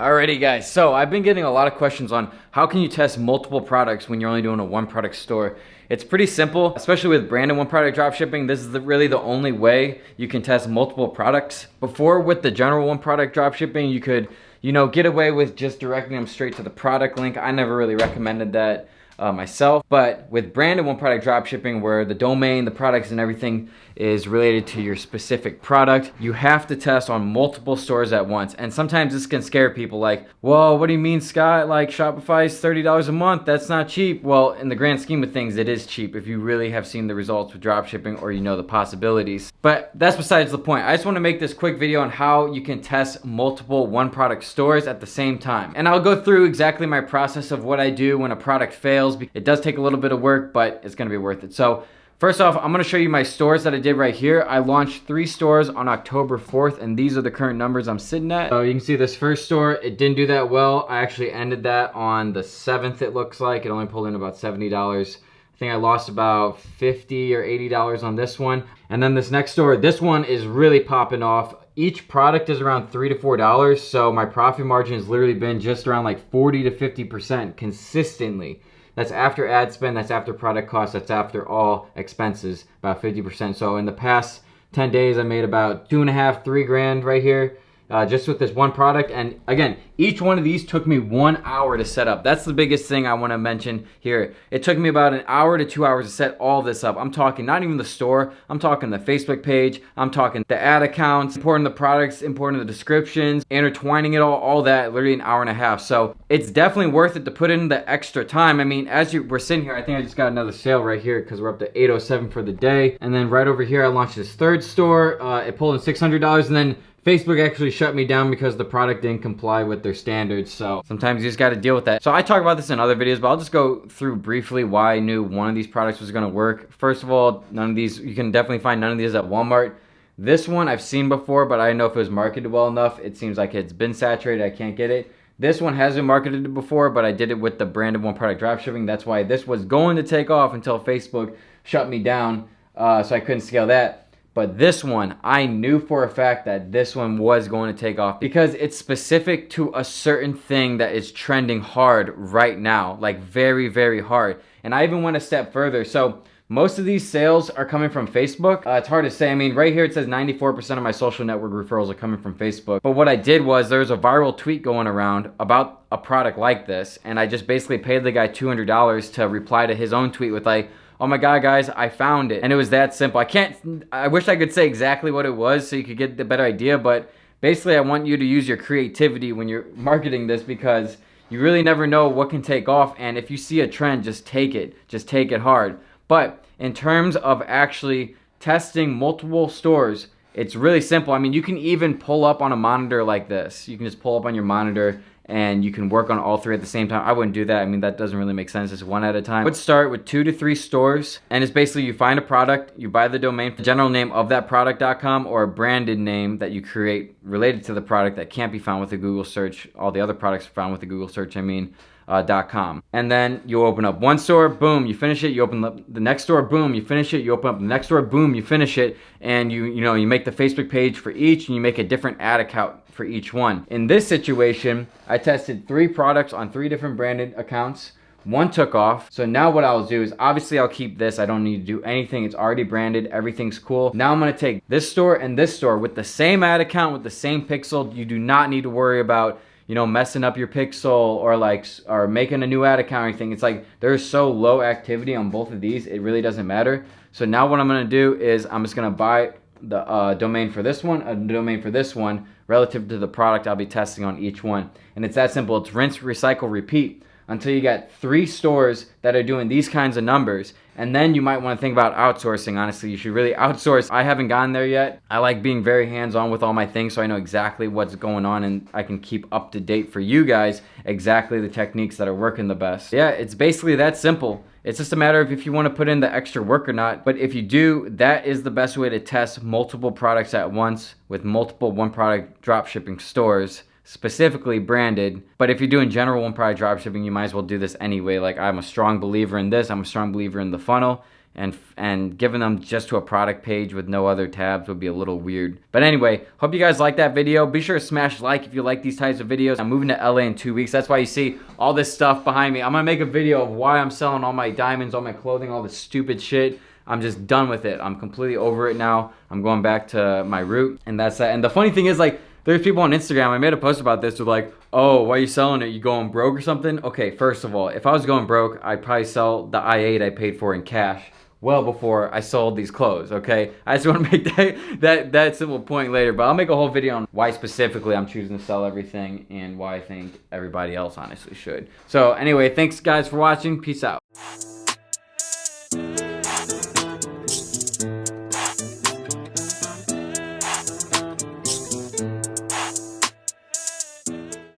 Alrighty guys, so I've been getting a lot of questions on how can you test multiple products when you're only doing a one product store. It's pretty simple, especially with branded one product dropshipping. This is really the only way you can test multiple products. Before, with the general one product dropshipping, you could, get away with just directing them straight to the product link. I never really recommended that myself, but with branded one product dropshipping, where the domain, the products, and everything is related to your specific product, you have to test on multiple stores at once. And sometimes this can scare people, like, whoa, what do you mean, Scott? Like, Shopify is $30 a month, that's not cheap. Well, in the grand scheme of things, it is cheap if you really have seen the results with dropshipping, or you know the possibilities. But that's besides the point. I just want to make this quick video on how you can test multiple one product stores at the same time. And I'll go through exactly my process of what I do when a product fails. It does take a little bit of work, but it's going to be worth it. So first off, I'm going to show you my stores that I did right here. I launched 3 stores on October 4th, and these are the current numbers I'm sitting at. So you can see this first store, it didn't do that well. I actually ended that on the 7th, it looks like. It only pulled in about $70. I think I lost about $50 or $80 on this one. And then this next store, this one is really popping off. Each product is around $3 to $4, so my profit margin has literally been just around like 40 to 50% consistently. That's after ad spend, that's after product cost, that's after all expenses, about 50%. So in the past 10 days, I made about 2.5, 3 grand right here, just with this one product. And again, each one of these took me 1 hour to set up. That's the biggest thing I want to mention here. It took me about 1 hour to 2 hours to set all this up. I'm talking not even the store, I'm talking the Facebook page, I'm talking the ad accounts, importing the products, importing the descriptions, intertwining it all that, literally 1.5 hours. So it's definitely worth it to put in the extra time. I mean, as we're sitting here, I think I just got another sale right here because we're up to 807 for the day. And then right over here, I launched this third store. It pulled in $600, and then Facebook actually shut me down because the product didn't comply with their standards. So sometimes you just got to deal with that. So I talk about this in other videos, but I'll just go through briefly why I knew one of these products was going to work. First of all, none of these, you can definitely find none of these at Walmart. This one I've seen before, but I don't know if it was marketed well enough. It seems like it's been saturated. I can't get it. This one has been marketed before, but I did it with the branded one product dropshipping. That's why this was going to take off until Facebook shut me down, so I couldn't scale that. But this one, I knew for a fact that this one was going to take off because it's specific to a certain thing that is trending hard right now, like very, very hard. And I even went a step further. So most of these sales are coming from Facebook. It's hard to say. I mean, right here it says 94% of my social network referrals are coming from Facebook. But what I did was, there was a viral tweet going around about a product like this, and I just basically paid the guy $200 to reply to his own tweet with like, oh my God, guys, I found it. And it was that simple. I wish I could say exactly what it was so you could get the better idea, but basically I want you to use your creativity when you're marketing this, because you really never know what can take off. And if you see a trend, just take it hard. But in terms of actually testing multiple stores, it's really simple. I mean, you can even pull up on a monitor like this. You can just pull up on your monitor and you can work on all 3 at the same time. I wouldn't do that. I mean, that doesn't really make sense. It's 1 at a time. I would start with 2 to 3 stores, and it's basically you find a product, you buy the domain, the general name of that product.com, or a branded name that you create related to the product that can't be found with a Google search. All the other products are found with a Google search, .com. And then you open up one store, boom, you finish it. You open up the next store, boom, you finish it. You open up the next store, boom, you finish it. And you make the Facebook page for each, and you make a different ad account for each one. In this situation, I tested 3 products on 3 different branded accounts. 1 took off. So now what I'll do is, obviously I'll keep this. I don't need to do anything. It's already branded. Everything's cool. Now I'm going to take this store and this store with the same ad account, with the same pixel. You do not need to worry about messing up your pixel or making a new ad account or anything. It's like there's so low activity on both of these, it really doesn't matter. So now what I'm gonna do is I'm just gonna buy the domain for this one, a domain for this one, relative to the product I'll be testing on each one. And it's that simple. It's rinse, recycle, repeat until you get 3 stores that are doing these kinds of numbers. And then you might want to think about outsourcing. Honestly, you should really outsource. I haven't gotten there yet. I like being very hands-on with all my things, so I know exactly what's going on, and I can keep up to date for you guys exactly the techniques that are working the best. Yeah, it's basically that simple. It's just a matter of if you want to put in the extra work or not. But if you do, that is the best way to test multiple products at once with multiple one product dropshipping stores, specifically branded. But if you're doing general one product dropshipping, you might as well do this anyway. Like, I'm a strong believer in this. I'm a strong believer in the funnel. and giving them just to a product page with no other tabs would be a little weird. But anyway, hope you guys like that video. Be sure to smash like if you like these types of videos. I'm moving to LA in 2 weeks. That's why you see all this stuff behind me. I'm gonna make a video of why I'm selling all my diamonds, all my clothing, all this stupid shit. I'm just done with it. I'm completely over it now. I'm going back to my root, and that's that. And the funny thing is, like, there's people on Instagram, I made a post about this, with like, oh, why are you selling it? You going broke or something? Okay, first of all, if I was going broke, I'd probably sell the i8 I paid for in cash well before I sold these clothes, okay? I just want to make that simple point later, but I'll make a whole video on why specifically I'm choosing to sell everything and why I think everybody else honestly should. So anyway, thanks guys for watching. Peace out.